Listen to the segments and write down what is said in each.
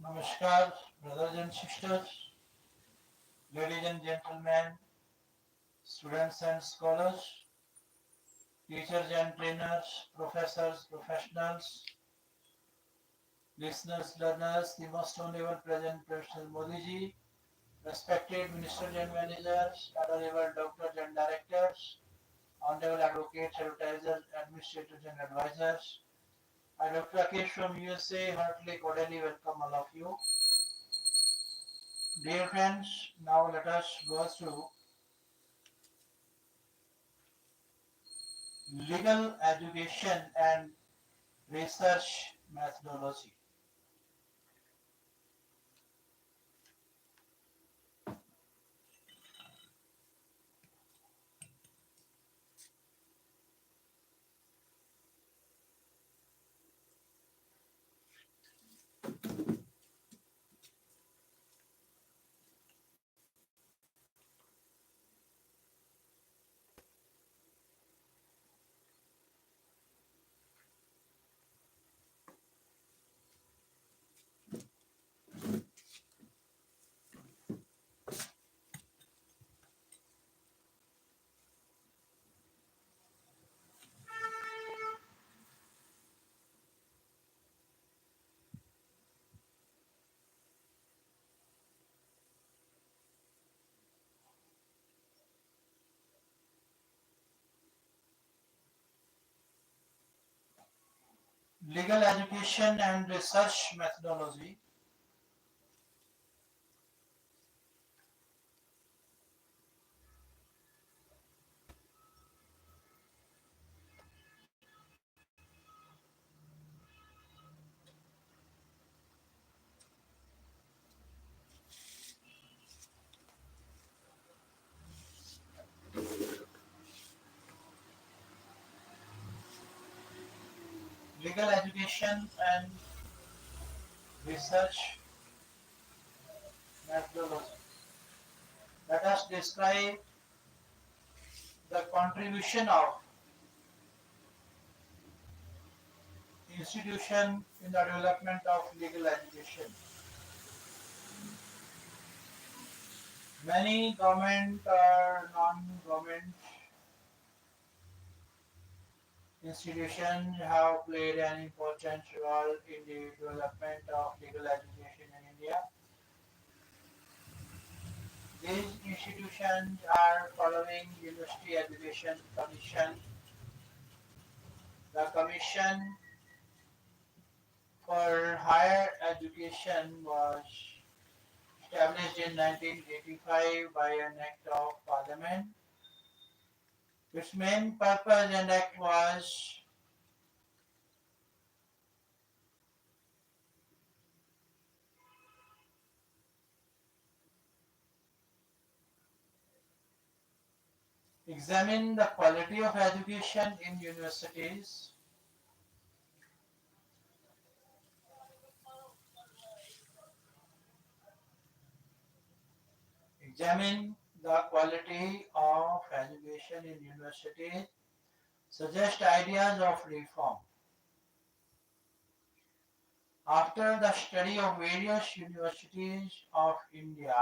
Namaskar, brothers and sisters, ladies and gentlemen, students and scholars, teachers and trainers, professors, professionals, listeners, learners, the most honorable present Professor Modi ji, respected ministers and managers, honorable doctors and directors, honorable advocates, advertisers, administrators and advisors. I, Dr. Rakesh from USA, heartily cordially welcome all of you. Dear friends, now let us go through legal education and research methodology. Legal education and research methodology. Legal education and research methodology. Let us describe the contribution of institution in the development of legal education. Many government or non-government institutions have played an important role in the development of legal education in India. These institutions are following University Education Commission. The Commission for Higher Education was established in 1985 by an Act of Parliament. Its main purpose and act was examine the quality of education in universities, examine the quality of education in universities, suggest ideas of reform. After the study of various universities of India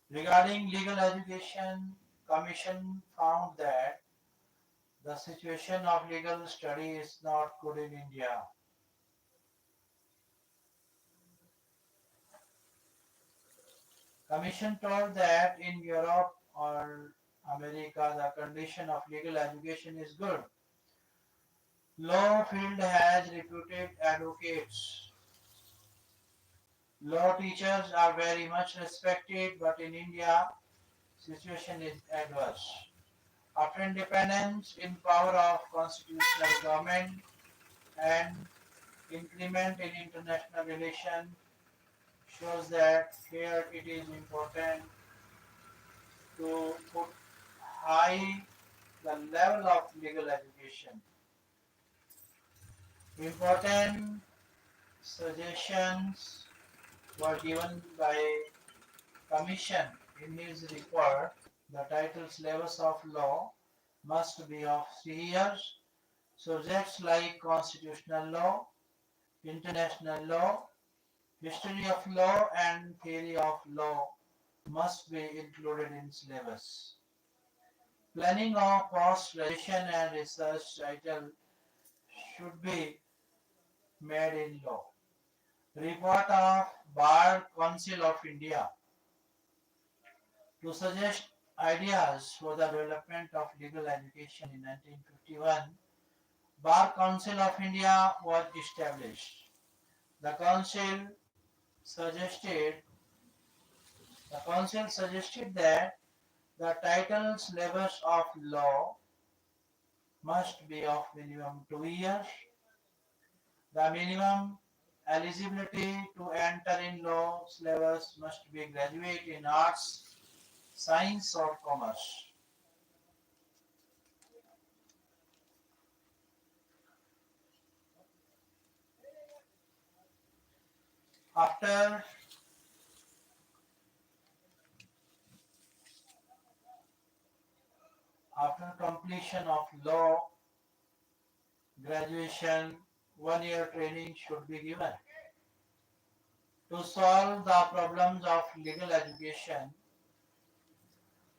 regarding legal education, Commission found that the situation of legal study is not good in India. Commission told that in Europe or America the condition of legal education is good. Law field has reputed advocates. Law teachers are very much respected, but in India, situation is adverse. After independence in power of constitutional government and increment in international relations shows that here it is important to put high the level of legal education. Important suggestions were given by Commission in his report. The title syllabus of law must be of 3 years. Subjects like constitutional law, international law, History of law and theory of law must be included in syllabus. Planning of post-graduation and research title should be made in law. Report of Bar Council of India to suggest ideas for the development of legal education in 1951. Bar Council of India was established. The suggested the council suggested that the title syllabus of law must be of minimum 2 years. The minimum eligibility to enter in law syllabus must be graduate in arts, science or commerce. After completion of law graduation, 1 year training should be given. To solve the problems of legal education,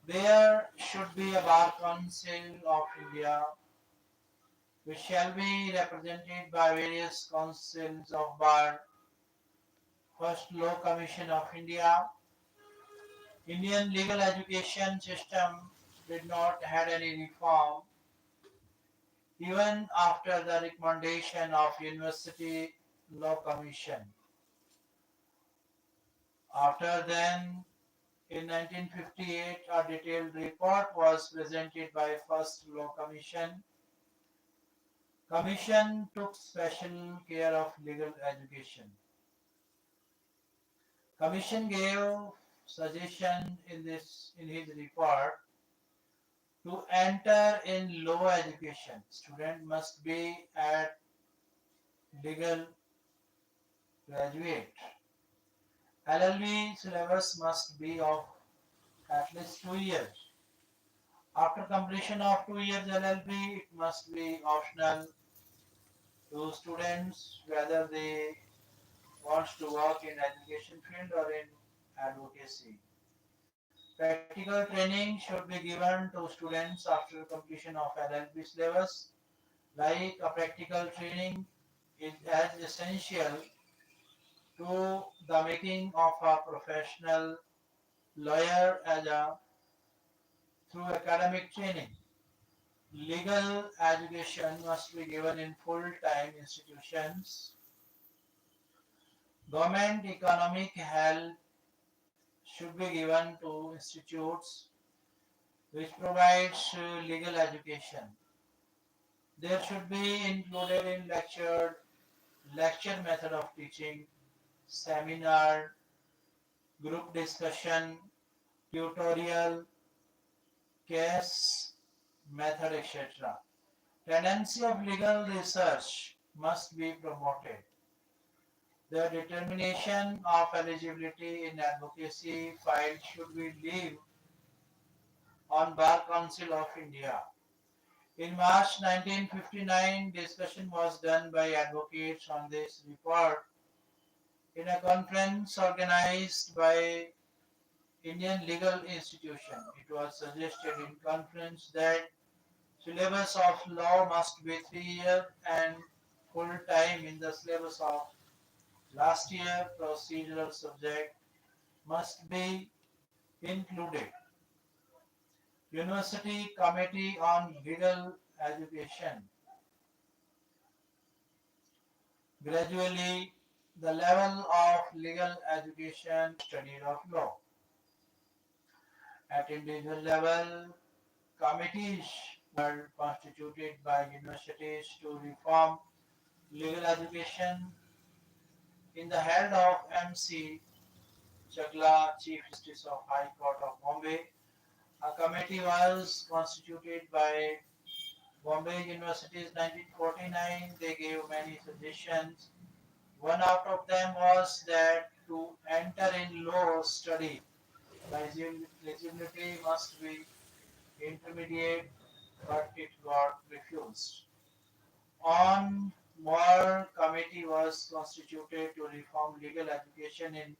there should be a Bar Council of India which shall be represented by various councils of bar. First, Law Commission of India. Indian legal education system did not have any reform even after the recommendation of University Law Commission. After then, in 1958, a detailed report was presented by First Law Commission. Commission took special care of legal education. Commission gave suggestion in his report to enter in law education. Student must be at legal graduate. LLB syllabus must be of at least 2 years. After completion of 2 years LLB, it must be optional to students whether they want to work in education field or in advocacy. Practical training should be given to students after completion of LLB syllabus. Like a practical training is as essential to the making of a professional lawyer as a through academic training. Legal education must be given in full-time institutions. Government economic help should be given to institutes which provides legal education. There should be included in lecture method of teaching, seminar, group discussion, tutorial, case method, etc. Tendency of legal research must be promoted. The determination of eligibility in advocacy file should be leave on Bar Council of India. In March 1959, discussion was done by advocates on this report in a conference organized by Indian Legal Institution. It was suggested in conference that syllabus of law must be 3 years and full time in the syllabus of last year procedural subject must be included. University Committee on Legal Education. Gradually, the level of legal education study of law. At individual level, committees were constituted by universities to reform legal education. In the head of M.C. Chagla, Chief Justice of High Court of Bombay, a committee was constituted by Bombay University's 1949. They gave many suggestions. One out of them was that to enter in law study, the eligibility must be intermediate, but it got refused. On more committee was constituted to reform legal education in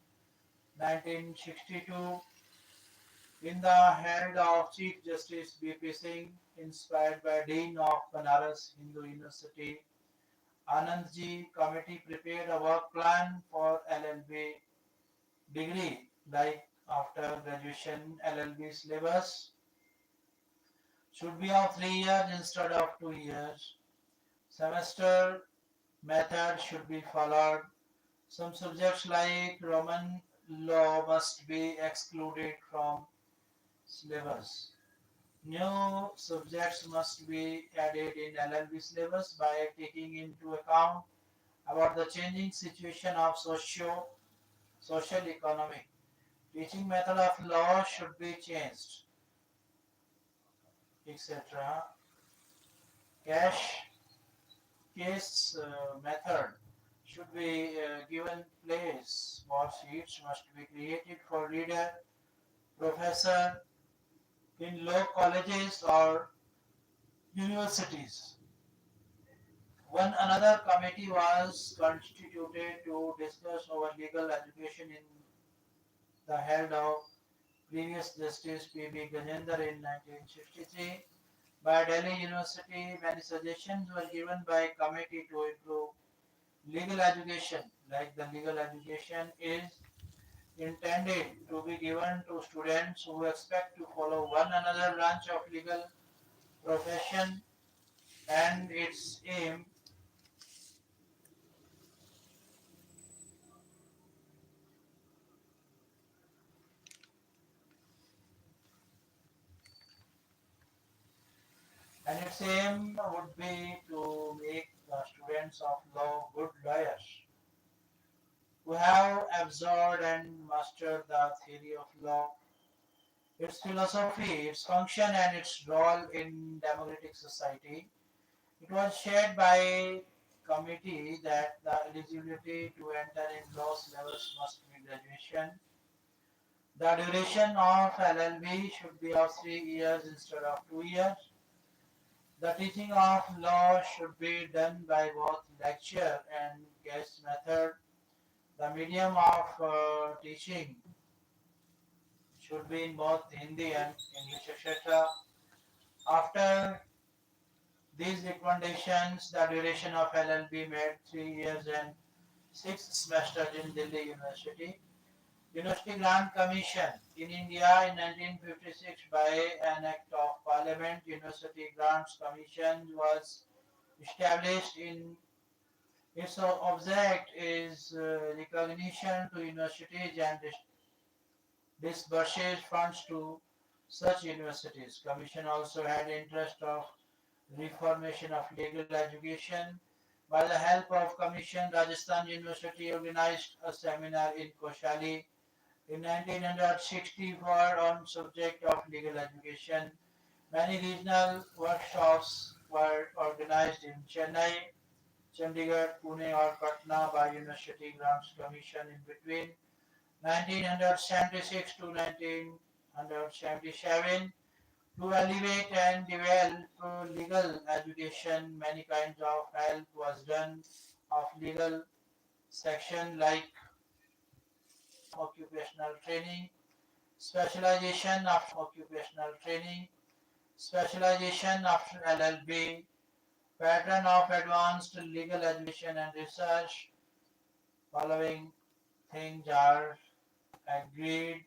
1962 in the hand of Chief Justice B.P. Singh, inspired by Dean of Banaras Hindu University. Anandji committee prepared a work plan for LLB degree, like after graduation LLB syllabus should be of 3 years instead of 2 years. Semester method should be followed. Some subjects like Roman law must be excluded from syllabus. New subjects must be added in LLB syllabus by taking into account about the changing situation of social economic. Teaching method of law should be changed, etc. Cash case method should be given place. Small sheets must be created for reader, professor in law colleges or universities. One another committee was constituted to discuss over legal education in the head of previous Justice P.B. Gajendra in 1963. By Delhi University, many suggestions were given by committee to improve legal education, like the legal education is intended to be given to students who expect to follow one another branch of legal profession, and its aim would be to make the students of law good lawyers who have absorbed and mastered the theory of law, its philosophy, its function, and its role in democratic society. It was shared by committee that the eligibility to enter in law syllabus must be graduation. The duration of LLB should be of 3 years instead of 2 years. The teaching of law should be done by both lecture and guest method. The medium of teaching should be in both Hindi and English, etc. After these recommendations, the duration of LLB made 3 years and 6 semesters in Delhi University. University Grant Commission in India in 1956 by an Act of Parliament, University Grants Commission was established. In its object is recognition to universities and disburses funds to such universities. Commission also had interest of reformation of legal education. By the help of Commission, Rajasthan University organized a seminar in Koshali in 1964 on subject of legal education. Many regional workshops were organized in Chennai, Chandigarh, Pune or Patna by University Grants Commission in between 1976 to 1977 to elevate and develop legal education. Many kinds of help was done of legal section like occupational training, specialization after LLB, pattern of advanced legal education and research. Following things are agreed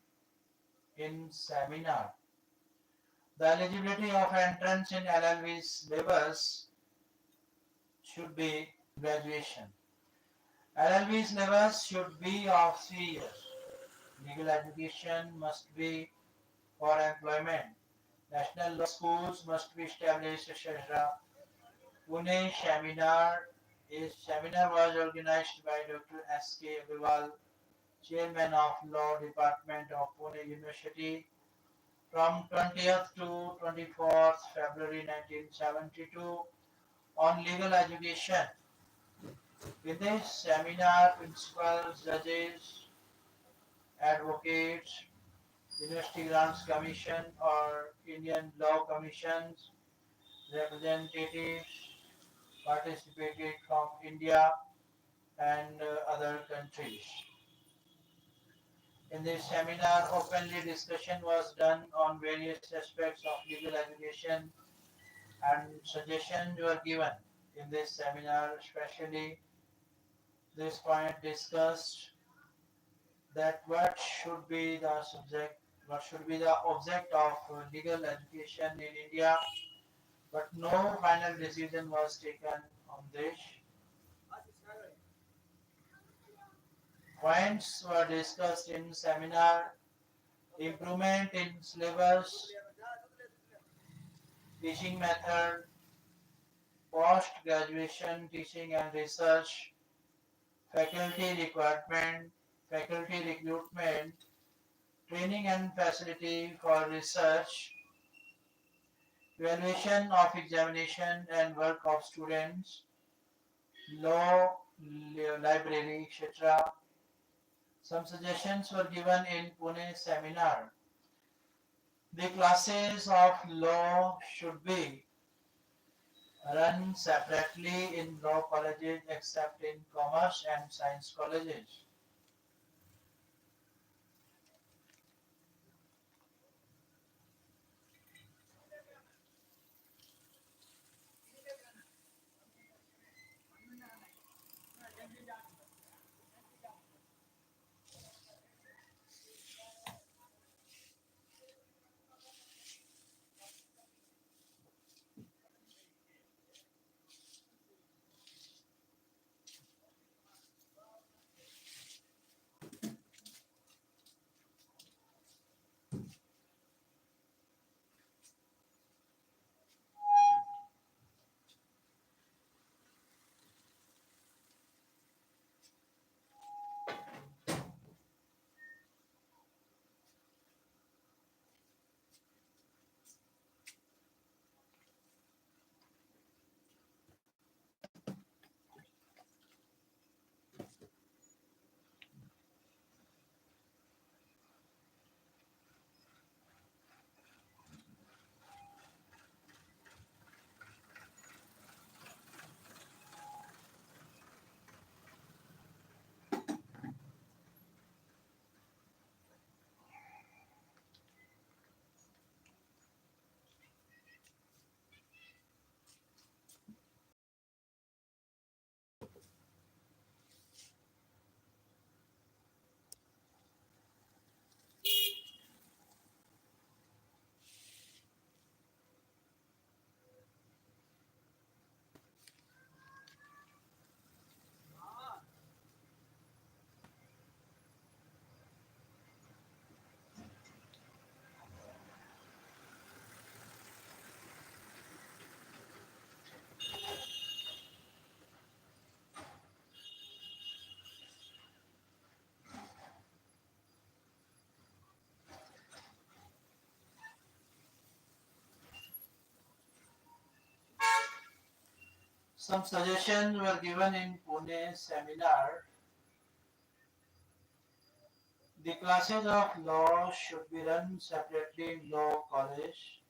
in seminar. The eligibility of entrance in LLB syllabus should be graduation. LLB syllabus should be of 3 years. Legal education must be for employment. National law schools must be established, etc. Pune seminar was organized by Dr. S.K. Agarwal, Chairman of Law Department of Pune University, from 20th to 24th February 1972 on legal education. In this seminar, principals, judges, advocates, University Grants Commission or Indian Law Commission's representatives participated from India and other countries. In this seminar, openly discussion was done on various aspects of legal education and suggestions were given. In this seminar, especially this point discussed that what should be the object of legal education in India, but no final decision was taken on this. Points were discussed in seminar: improvement in syllabus, teaching method, post-graduation teaching and research, faculty requirement, faculty recruitment, training and facility for research, evaluation of examination and work of students, law, library, etc. Some suggestions were given in Pune seminar. The classes of law should be run separately in law colleges except in commerce and science colleges. Some suggestions were given in Pune seminar. The classes of law should be run separately in law college,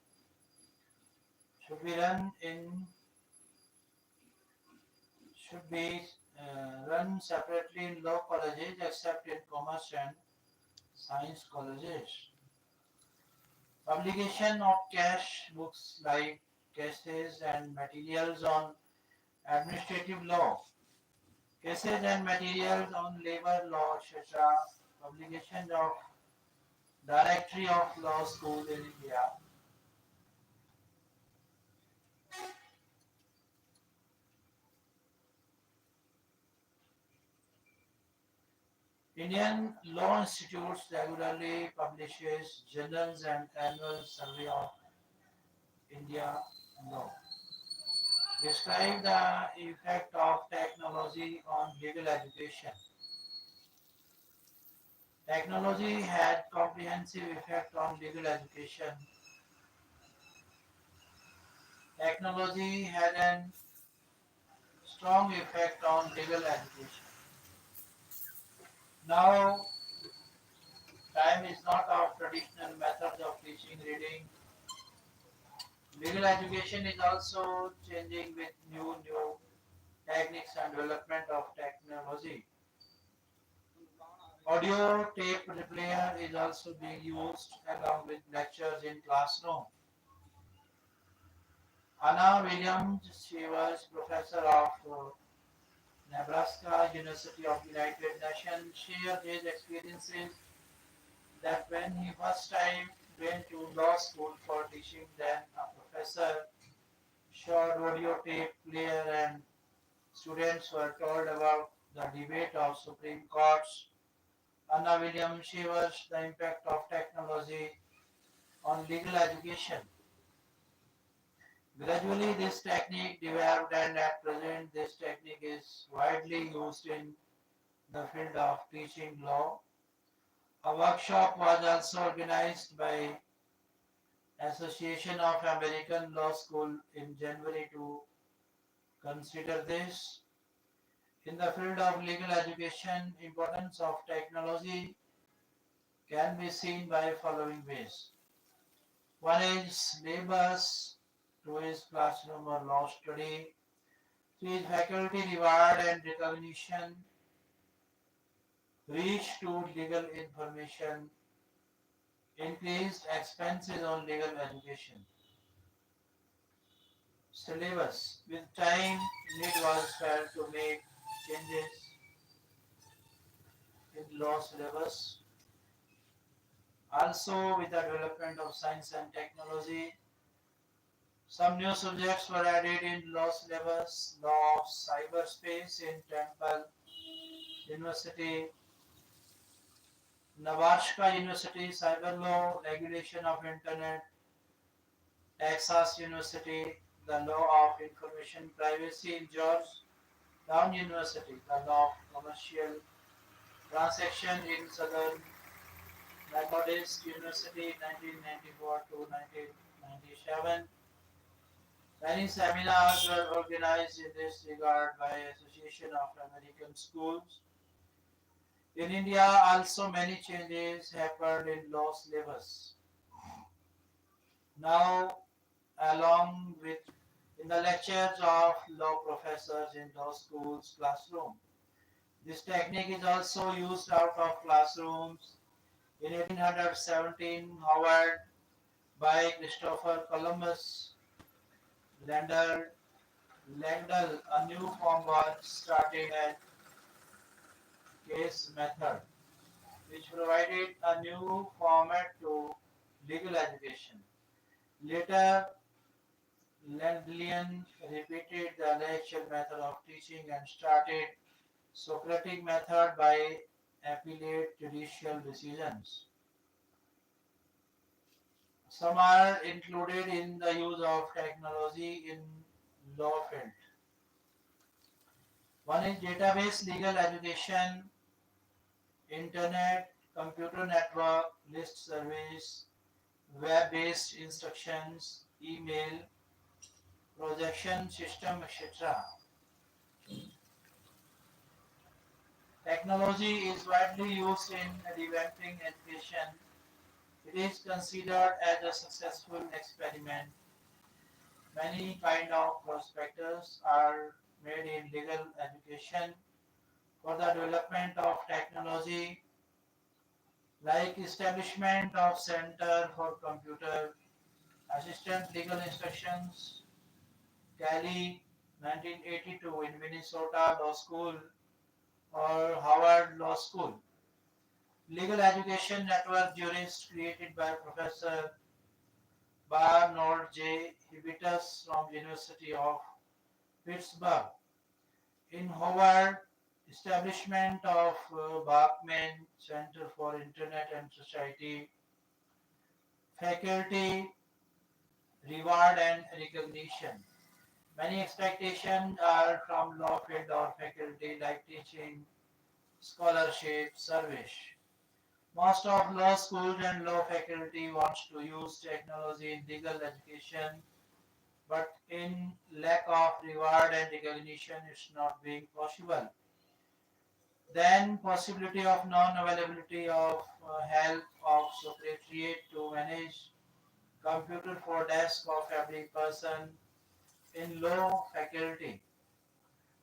should be run in should be run separately in law colleges except in commerce and science colleges. Publication of cash books like cases and materials on administrative law, cases and materials on labor law, etc. Publication of Directory of Law School in India. Indian Law Institutes regularly publishes journals and annual survey of India law. Describe the effect of technology on legal education. Technology had comprehensive effect on legal education. Technology had a strong effect on legal education. Now, time is not of traditional methods of teaching reading. Legal education is also changing with new techniques and development of technology. Audio tape player is also being used along with lectures in classroom. Anna Williams, she was professor of Nebraska University of United Nations, shared his experiences that when he first time went to law school for teaching, then a professor showed audio tape player and students were told about the debate of Supreme Courts. Anna Williams shares the impact of technology on legal education. Gradually, this technique developed, and at present, this technique is widely used in the field of teaching law. A workshop was also organized by Association of American Law School in January to consider this. In the field of legal education, importance of technology can be seen by following ways. One is syllabus, two is classroom or law study, three is faculty reward and recognition, reach to legal information, increased expenses on legal education. Syllabus. With time, need was felt to make changes in law syllabus. Also, with the development of science and technology, some new subjects were added in law syllabus. Law of cyberspace in Temple University, Nebraska University, cyber law, regulation of internet, Texas University, the law of information privacy in Georgetown University, the law of commercial transaction in Southern Methodist University 1994 to 1997. Many seminars were organized in this regard by Association of American Schools. In India, also many changes happened in law syllabus. Now, along with in the lectures of law professors in law schools classroom, this technique is also used out of classrooms. In 1817, Howard by Christopher Columbus Landell, a new form was started as case method, which provided a new format to legal education. Later, Landelian repeated the lecture method of teaching and started Socratic method by appellate judicial decisions. Some are included in the use of technology in law field. One is database legal education, internet, computer network, list service, web-based instructions, email, projection system, etc. Technology is widely used in revamping education. It is considered as a successful experiment. Many kind of prospectus are made in legal education for the development of technology, like establishment of Center for Computer Assistant Legal Instructions, Cali 1982 in Minnesota Law School or Howard Law School. Legal Education Network Jurist created by Professor Barnard J. Hibitus from University of Pittsburgh. In Howard, establishment of Bachman Center for Internet and Society, faculty, reward and recognition. Many expectations are from law field or faculty like teaching, scholarship, service. Most of law schools and law faculty wants to use technology in legal education, but in lack of reward and recognition, it's not being possible. Then possibility of non-availability of help of secretariat to manage computer for desk of every person in law faculty.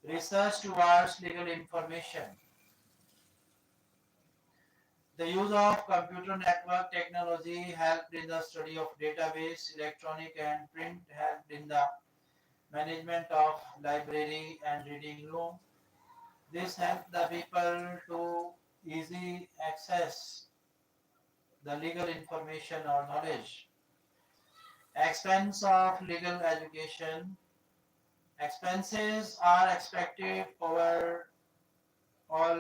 Research towards legal information. The use of computer network technology helped in the study of database, electronic and print, helped in the management of library and reading room. This helped the people to easy access the legal information or knowledge. Expense of legal education. Expenses are expected over all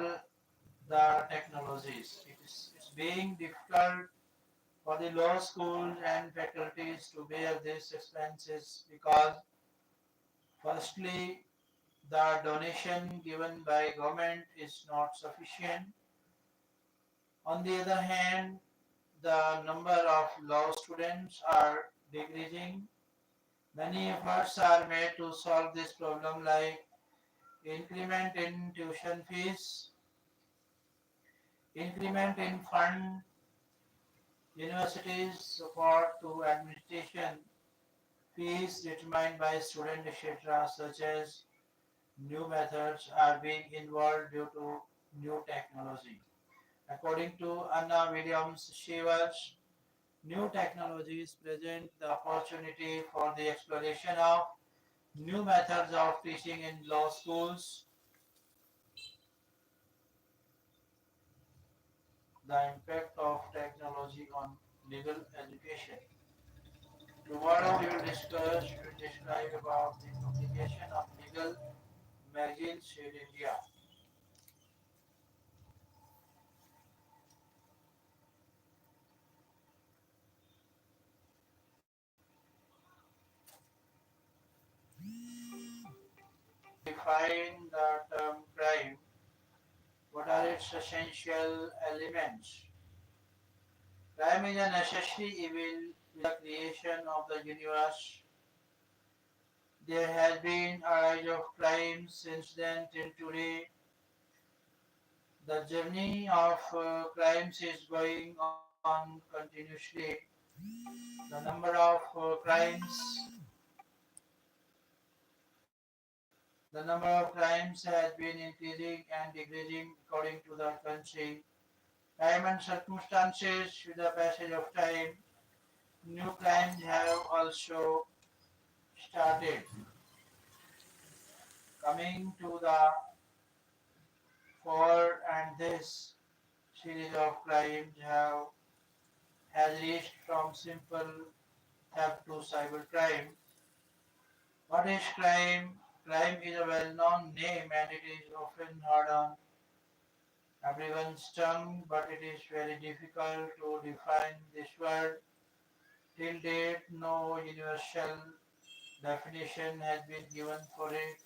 the technologies. It's being difficult for the law schools and faculties to bear these expenses because firstly the donation given by government is not sufficient. On the other hand, the number of law students are decreasing. Many efforts are made to solve this problem like increment in tuition fees, increment in fund, universities support to administration, fees determined by student etc. such as new methods are being involved due to new technology. According to Anna Williams Shivers, new technologies present the opportunity for the exploration of new methods of teaching in law schools. The impact of technology on legal education. Tomorrow we will describe about the publication of legal magazines in India. Define the term crime. What are its essential elements? Crime is a necessary evil with the creation of the universe. There has been a rise of crime since then till today. The journey of crimes is going on continuously. The number of crimes has been increasing and decreasing according to the country. Time and circumstances with the passage of time, new crimes have also started coming to the fore, and this series of crimes has reached from simple theft to cybercrime. What is crime? Crime is a well-known name and it is often heard on everyone's tongue, but it is very difficult to define this word. Till date, no universal definition has been given for it.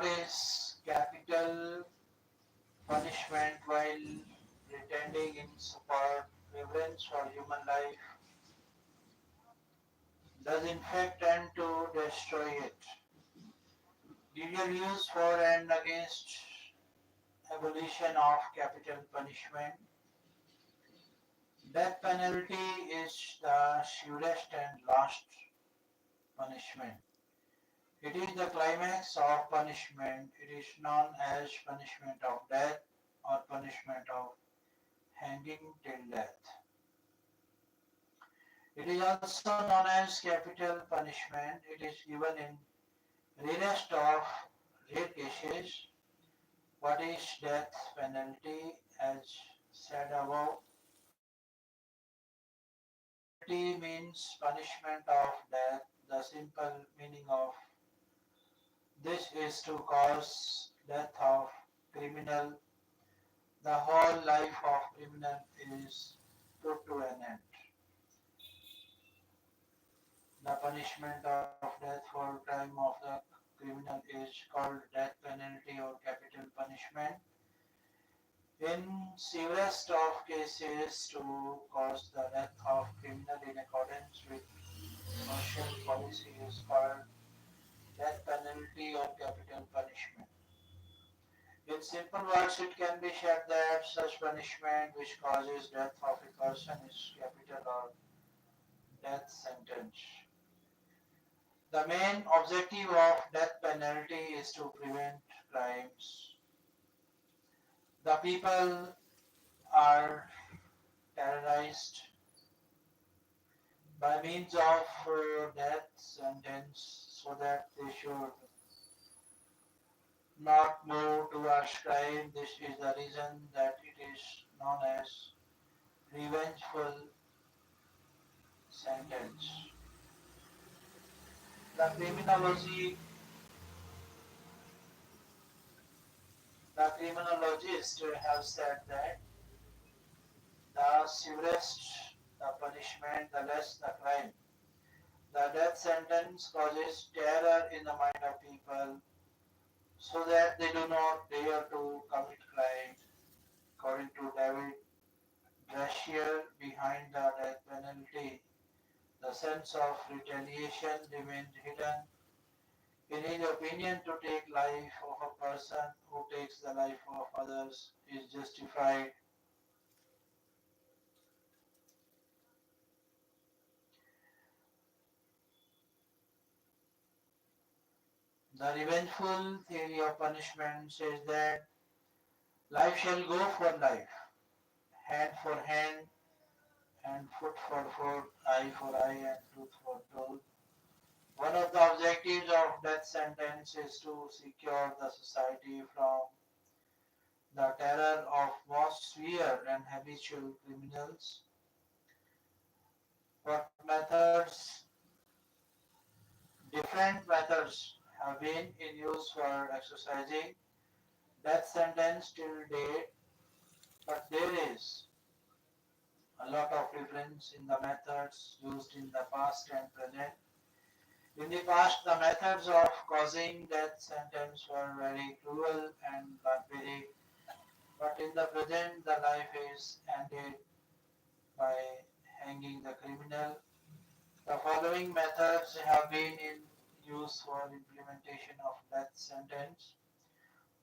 is capital punishment while pretending in support reverence for human life does in fact tend to destroy it. Legal use for and against abolition of capital punishment. Death penalty is the surest and last punishment. It is the climax of punishment. It is known as punishment of death or punishment of hanging till death. It is also known as capital punishment. It is given in rarest of rare cases. What is death penalty? As said above, penalty means punishment of death. The simple meaning of this is to cause death of criminal. The whole life of criminal is put to an end. The punishment of death for crime of the criminal is called death penalty or capital punishment. In severest of cases, to cause the death of criminal in accordance with social policy is called death penalty or capital punishment. In simple words, it can be said that such punishment which causes death of a person is capital or death sentence. The main objective of death penalty is to prevent crimes. The people are terrorized by means of death sentence so that they should not move towards crime. This is the reason that it is known as revengeful sentence. The criminology, the criminologists have said that the severest the punishment, the less the crime. The death sentence causes terror in the mind of people so that they do not dare to commit crime. According to David Drashier, behind the death penalty, the sense of retaliation remains hidden. In his opinion, to take life of a person who takes the life of others is justified. The revengeful theory of punishment says that life shall go for life, hand for hand, and foot for foot, eye for eye, and tooth for tooth. One of the objectives of death sentence is to secure the society from the terror of most severe and habitual criminals. What methods, different methods have been in use for exercising death sentence till date, but there is a lot of difference in the methods used in the past and present. In the past, the methods of causing death sentence were very cruel and barbaric, but in the present, the life is ended by hanging the criminal. The following methods have been in use for implementation of death sentence: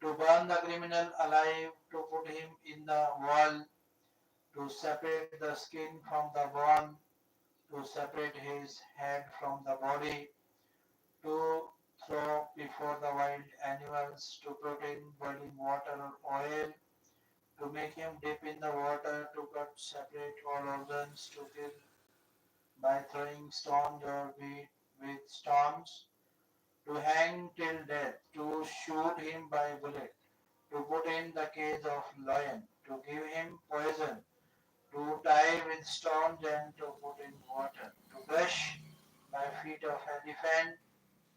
to burn the criminal alive, to put him in the wall, to separate the skin from the bone, to separate his head from the body, to throw before the wild animals, to put in boiling water or oil, to make him dip in the water, to cut separate all organs, to kill by throwing stones or beat with stones, to hang till death, to shoot him by bullet, to put in the cage of lion, to give him poison, to tie with stones and to put in water, to crush by feet of elephant,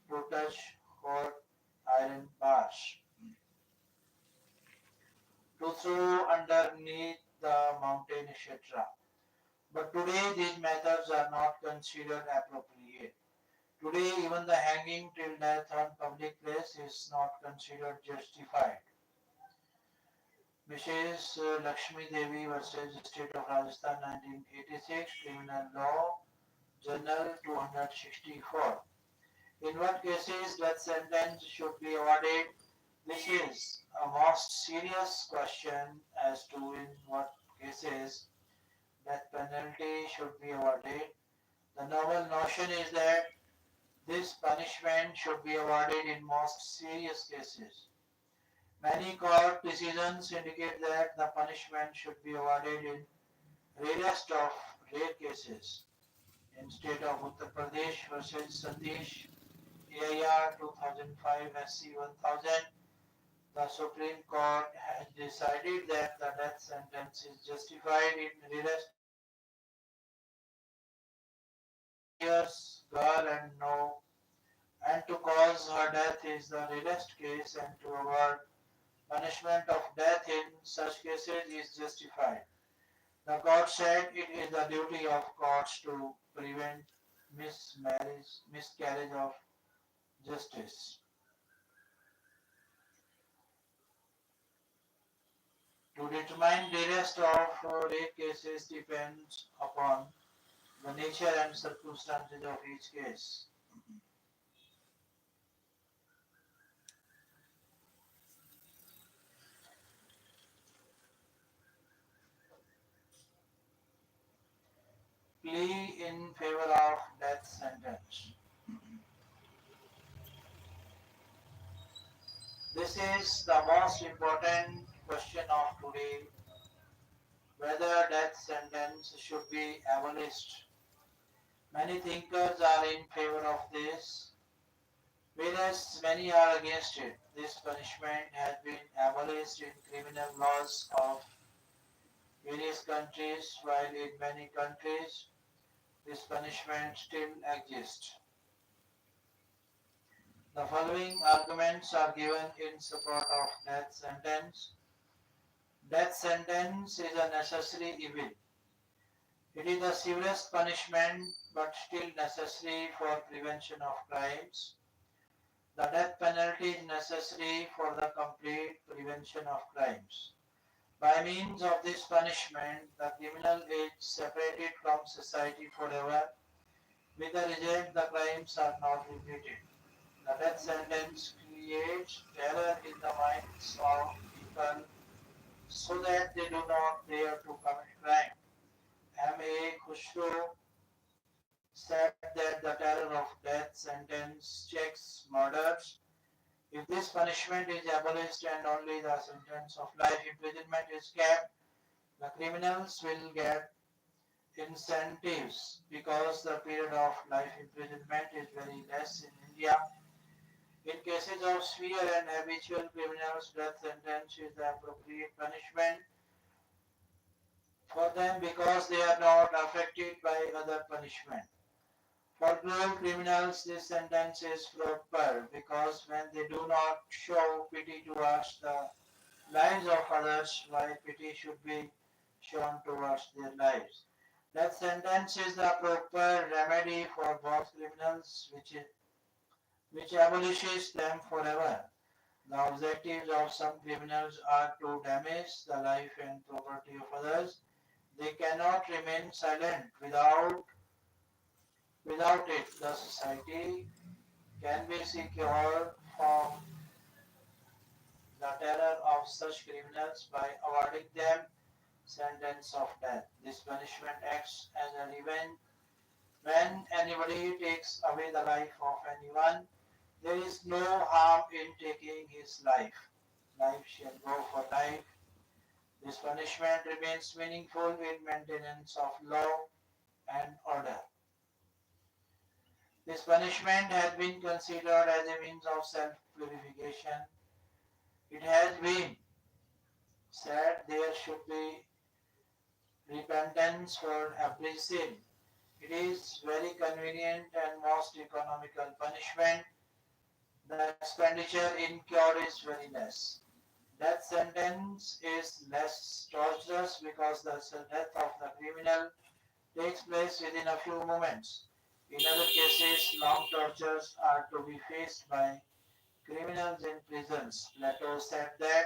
to touch hot iron bars, to throw underneath the mountain, etc. But today these methods are not considered appropriate. Today, even the hanging till death on public place is not considered justified. Mrs. Lakshmi Devi versus State of Rajasthan 1986, Criminal Law, Journal 264. In what cases death sentence should be awarded? This is a most serious question as to in what cases death penalty should be awarded. The novel notion is that this punishment should be awarded in most serious cases. Many court decisions indicate that the punishment should be awarded in rarest of rare cases. In state of Uttar Pradesh versus Satish, AIR 2005 SC 1000, the Supreme Court has decided that the death sentence is justified in rarest of cases. When 7 years girl and to cause her death is the rarest case, and to award punishment of death in such cases is justified. The court said it is the duty of courts to prevent miscarriage of justice. To determine the rest of rare cases depends upon the nature and circumstances of each case. Plea in favor of death sentence. This is the most important question of today, whether death sentence should be abolished. Many thinkers are in favor of this, whereas many are against it. This punishment has been abolished in criminal laws of various countries, while in many countries this punishment still exists. The following arguments are given in support of death sentence. Death sentence is a necessary evil. It is the severest punishment but still necessary for prevention of crimes. The death penalty is necessary for the complete prevention of crimes. By means of this punishment, the criminal is separated from society forever. With the result, the crimes are not repeated. The death sentence creates terror in the minds of people so that they do not dare to commit crime. M.A. Khushro said that the terror of death sentence checks murders. If this punishment is abolished and only the sentence of life imprisonment is kept, the criminals will get incentives because the period of life imprisonment is very less in India. In cases of severe and habitual criminals, death sentence is the appropriate punishment for them because they are not affected by other punishment. For cruel criminals, this sentence is proper because when they do not show pity towards the lives of others, why pity should be shown towards their lives. Death sentence is the proper remedy for both criminals, which abolishes them forever. The objectives of some criminals are to damage the life and property of others. They cannot remain silent. Without it, the society can be secure from the terror of such criminals by awarding them sentence of death. This punishment acts as a revenge. When anybody takes away the life of anyone, there is no harm in taking his life. Life shall go for life. This punishment remains meaningful in maintenance of law and order. This punishment has been considered as a means of self-purification. It has been said there should be repentance for every sin. It is very convenient and most economical punishment. The expenditure in cure is very less. Death sentence is less torturous because the death of the criminal takes place within a few moments. In other cases, long tortures are to be faced by criminals in prisons. Plato said that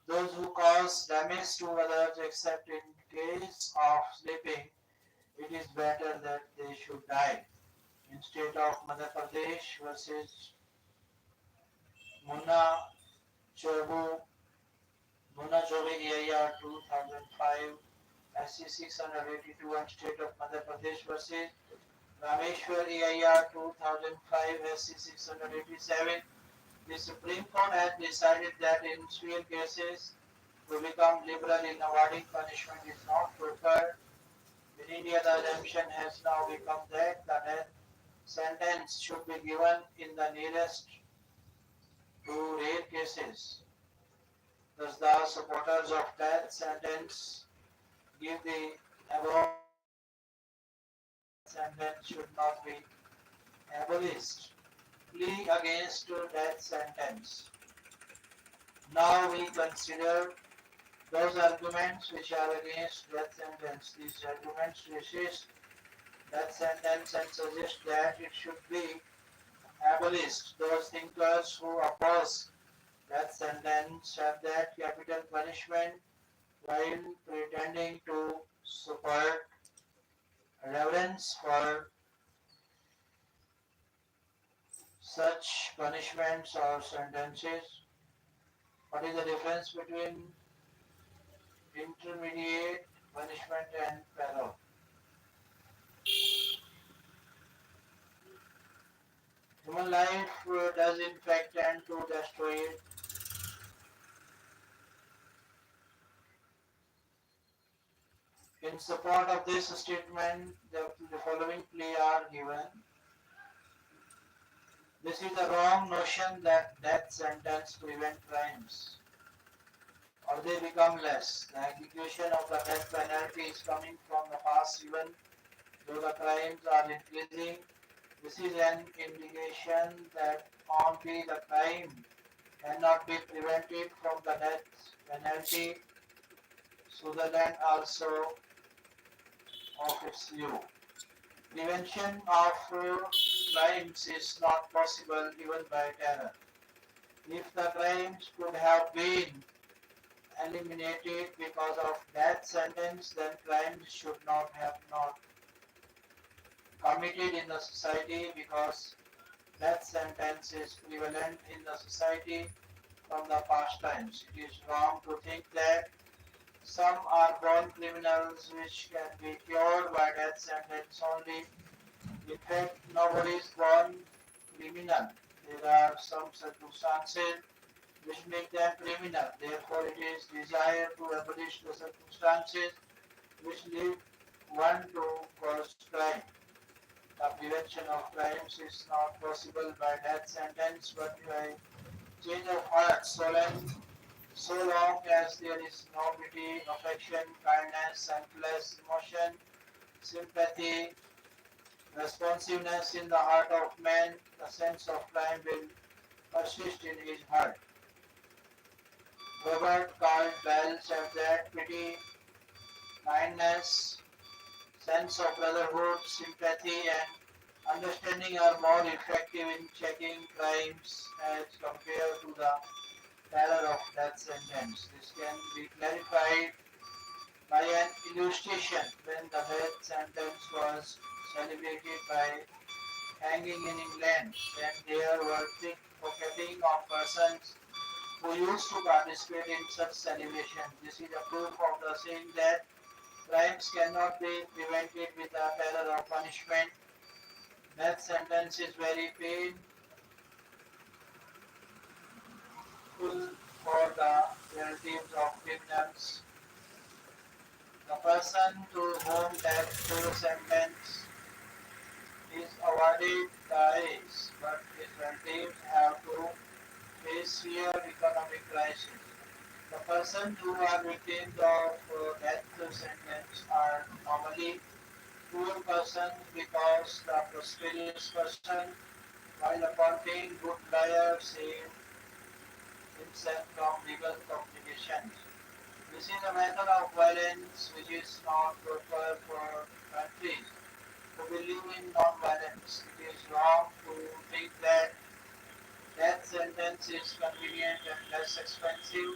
those who cause damage to others, except in case of sleeping, it is better that they should die. In state of Madhya Pradesh versus Munna Chobu, Munna Chobe EIR 2005, SC 682, and state of Madhya Pradesh versus Rameshwar EIR 2005, SC 687. The Supreme Court has decided that in civil cases, to become liberal in awarding punishment is not preferred. In India, the assumption has now become that the death sentence should be given in the nearest to rare cases. Thus, the supporters of death sentence give the above sentence should not be abolished. Plea against death sentence. Now we consider those arguments which are against death sentence. These arguments resist death sentence and suggest that it should be abolished. Those thinkers who oppose death sentence have that capital punishment while pretending to support reverence for such punishments or sentences. What is the difference between intermediate punishment and parole? Human life does in fact tend to destroy it. In support of this statement, the following plea are given. This is the wrong notion that death sentence prevent crimes or they become less. The execution of the death penalty is coming from the past even though the crimes are increasing. This is an indication that only the crime cannot be prevented from the death penalty. Sutherland also of its view. Prevention of crimes is not possible even by terror. If the crimes could have been eliminated because of death sentence, then crimes should not have not committed in the society because death sentence is prevalent in the society from the past times. It is wrong to think that some are born criminals which can be cured by death sentence only. In fact, nobody is born criminal. There are some circumstances which make them criminal. Therefore, it is desired to abolish the circumstances which lead one to cause crime. The prevention of crimes is not possible by death sentence, but by change of heart, so long as there is no pity, affection, kindness, selfless emotion, sympathy, responsiveness in the heart of man, the sense of crime will persist in his heart. Robert Carl Bell said that pity, kindness, sense of brotherhood, sympathy, and understanding are more effective in checking crimes as compared to the terror of death sentence. This can be clarified by an illustration when the death sentence was celebrated by hanging in England, then there were pickpocketing of persons who used to participate in such celebrations. This is a proof of the saying that crimes cannot be prevented with the terror of punishment. Death sentence is very painful for the relatives of criminals. The person to whom death sentence is awarded dies, but his relatives have to face severe economic crisis. The persons who are victims of death sentence are normally poor persons because the prosperous person, while appointing good lawyer, saved himself from legal complications. This is a method of violence which is not proper for countries to believe in non-violence. It is wrong to think that death sentence is convenient and less expensive.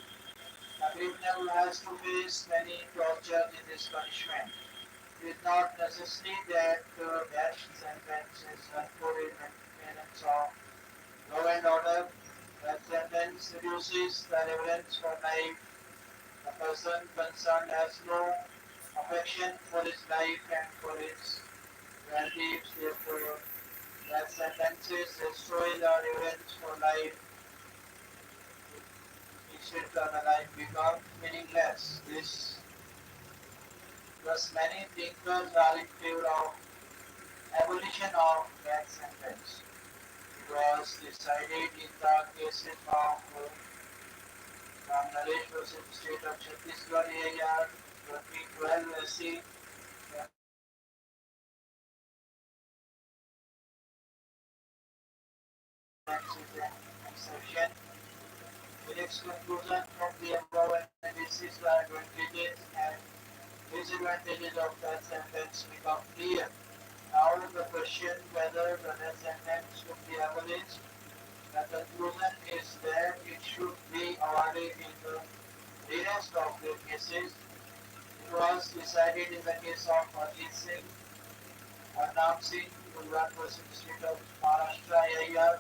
A criminal has to face many torture in this punishment. It is not necessary that death sentence is done for the maintenance of law and order. Death sentence reduces the reverence for life. The person concerned has no affection for his life and for his relatives. Therefore, death sentences destroy the reverence for life. Instead, the life becomes meaningless. This thus many thinkers are in favor of abolition of death sentence. It was decided in the cases of Bangladesh versus State of Chhattisgarh AR 2012 SC. Is an exception. In its conclusion from the above analysis, the advantages and disadvantages of death sentence become clear. Now the question whether the death sentence should be abolished. The conclusion is that it should be awarded in the rarest of the cases. It was decided in the case of Ajit Singh, Arnab Singh, Gujarat versus State of Maharashtra AIR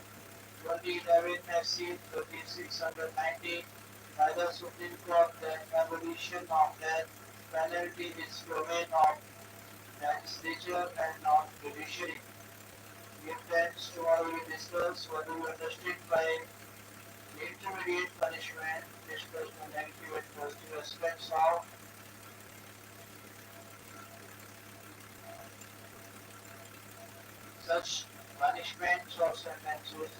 2011 SC 3690 by the Supreme Court that abolition of death penalty is domain of legislature and not judiciary. We intend to already discuss what we understand by intermediate punishment, discuss the negative and positive aspects of such punishments or sentences.